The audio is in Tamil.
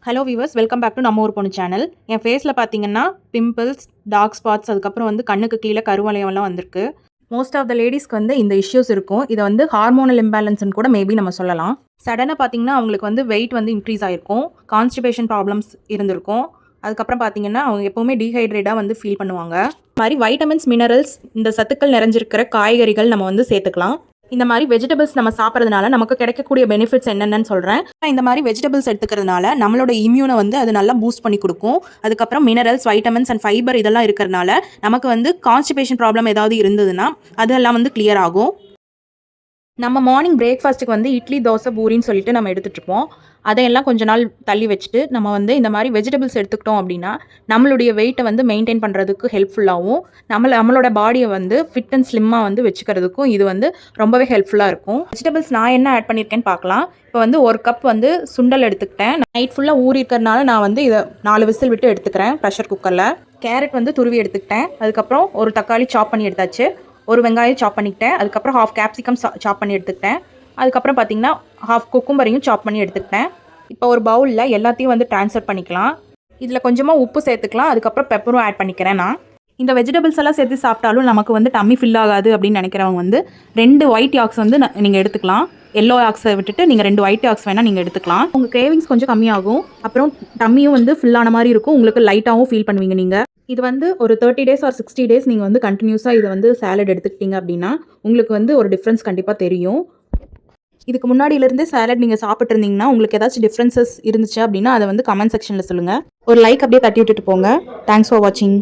Hello viewers, welcome back to நம்ம ஊர் பொண்ணு சேனல். என் ஃபேஸில் பார்த்தீங்கன்னா பிம்பிள்ஸ், டார்க் ஸ்பாட்ஸ், அதுக்கப்புறம் வந்து கண்ணுக்கு கீழே கருவளையம்லாம் வந்திருக்கு. மோஸ்ட் ஆஃப் த லேடிஸ்க்கு வந்து இந்த இஷ்யூஸ் இருக்கும். இதை வந்து ஹார்மோனல் இம்பேலன்ஸ்னு கூட மேபி நம்ம சொல்லலாம். சடனாக பார்த்தீங்கன்னா அவங்களுக்கு வந்து வெயிட் வந்து இன்க்ரீஸ் ஆகிருக்கும், கான்ஸ்டிபேஷன் ப்ராப்ளம்ஸ் இருந்திருக்கும். அதுக்கப்புறம் பார்த்தீங்கன்னா அவங்க எப்போவுமே டீஹைட்ரேட்டாக வந்து ஃபீல் பண்ணுவாங்க. இந்த மாதிரி வைட்டமின்ஸ், மினரல்ஸ், இந்த சத்துக்கள் நிறைஞ்சிருக்கிற காய்கறிகள் நம்ம வந்து சேர்த்துக்கலாம். இந்த மாதிரி வெஜிடபிள்ஸ் நம்ம சாப்பிட்றதுனால நமக்கு கிடைக்கக்கூடிய பெனிஃபிட்ஸ் என்னென்னு சொல்கிறேன். இந்த மாதிரி வெஜிடபிள்ஸ் எடுத்துக்கிறதுனால நம்மளோட இம்யூனை வந்து அது நல்லா பூஸ்ட் பண்ணி கொடுக்கும். அதுக்கப்புறம் மினரல்ஸ், வைட்டமின்ஸ் அண்ட் ஃபைபர் இதெல்லாம் இருக்கிறதுனால நமக்கு வந்து கான்ஸ்டிபேஷன் ப்ராப்ளம் ஏதாவது இருந்ததுன்னா அதெல்லாம் வந்து கிளியர் ஆகும். நம்ம மார்னிங் பிரேக்ஃபாஸ்ட்டுக்கு வந்து இட்லி, தோசை, பூரின்னு சொல்லிட்டு நம்ம எடுத்துகிட்ருப்போம். அதையெல்லாம் கொஞ்ச நாள் தள்ளி வச்சுட்டு நம்ம வந்து இந்த மாதிரி வெஜிடபிள்ஸ் எடுத்துக்கிட்டோம் அப்படின்னா நம்மளுடைய வெயிட்டை வந்து மெயின்டைன் பண்ணுறதுக்கு ஹெல்ப்ஃபுல்லாகவும் நம்மளோட பாடியை வந்து ஃபிட் அண்ட் ஸ்லிம்மாக வந்து வச்சுக்கிறதுக்கும் இது வந்து ரொம்பவே ஹெல்ப்ஃபுல்லாக இருக்கும். வெஜிடபிள்ஸ் நான் என்ன ஆட் பண்ணியிருக்கேன்னு பார்க்கலாம். இப்போ வந்து ஒரு கப் வந்து சுண்டல் எடுத்துக்கிட்டேன். நைட் ஃபுல்லாக ஊறி இருக்கிறதுனால நான் வந்து இதை 4 விசில் விட்டு எடுத்துக்கிறேன் ப்ரெஷர் குக்கரில். கேரட் வந்து துருவி எடுத்துக்கிட்டேன். அதுக்கப்புறம் ஒரு தக்காளி சாப் பண்ணி எடுத்தாச்சு. ஒரு வெங்காயம் சாப் பண்ணிக்கிட்டேன். அதுக்கப்புறம் ஹாஃப் கேப்சிகம் சாப் பண்ணி எடுத்துக்கிட்டேன். அதுக்கப்புறம் பார்த்தீங்கன்னா ஹாஃப் குக்கும்பரையும் சாப் பண்ணி எடுத்துக்கிட்டேன். இப்போ ஒரு பவுலில் எல்லாத்தையும் வந்து ட்ரான்ஸ்ஃபர் பண்ணிக்கலாம். இதில் கொஞ்சமாக உப்பு சேர்த்துக்கலாம். அதுக்கப்புறம் பெப்பரும் ஆட் பண்ணிக்கிறேன். நான் இந்த வெஜிடபிள்ஸ் எல்லாம் சேர்த்து சாப்பிட்டாலும் நமக்கு வந்து டம்மி ஃபில் ஆகாது அப்படின்னு நினைக்கிறவங்க வந்து 2 ஒயிட் யாக்ஸ் வந்து நீங்கள் எடுத்துக்கலாம். எல்லோ யாக்ஸை விட்டுட்டு நீங்கள் 2 ஒயிட் யாக்ஸ் வேணால் நீங்கள் எடுத்துக்கலாம். உங்கள் கிரேவிங்ஸ் கொஞ்சம் கம்மியாகும். அப்புறம் டம்மியும் வந்து ஃபில்லான மாதிரி இருக்கும். உங்களுக்கு லைட்டாகவும் ஃபீல் பண்ணுவீங்க. நீங்கள் இது வந்து ஒரு 30 days ஆர் 60 days நீங்கள் வந்து கண்டினியூஸாக இதை வந்து சாலட் எடுத்துக்கிட்டீங்க அப்படின்னா உங்களுக்கு வந்து ஒரு டிஃப்ரென்ஸ் கண்டிப்பாக தெரியும். இதுக்கு முன்னாடியிலேருந்தே சாலட் நீங்கள் சாப்பிட்டு இருந்தீங்கன்னா உங்களுக்கு ஏதாச்சும் டிஃப்ரென்சஸ் இருந்துச்சு அப்படின்னா அதை வந்து கமெண்ட் செக்ஷனில் சொல்லுங்கள். ஒரு லைக் அப்படியே தட்டி விட்டுட்டு போங்க. தேங்க்ஸ் ஃபார் வாட்சிங்.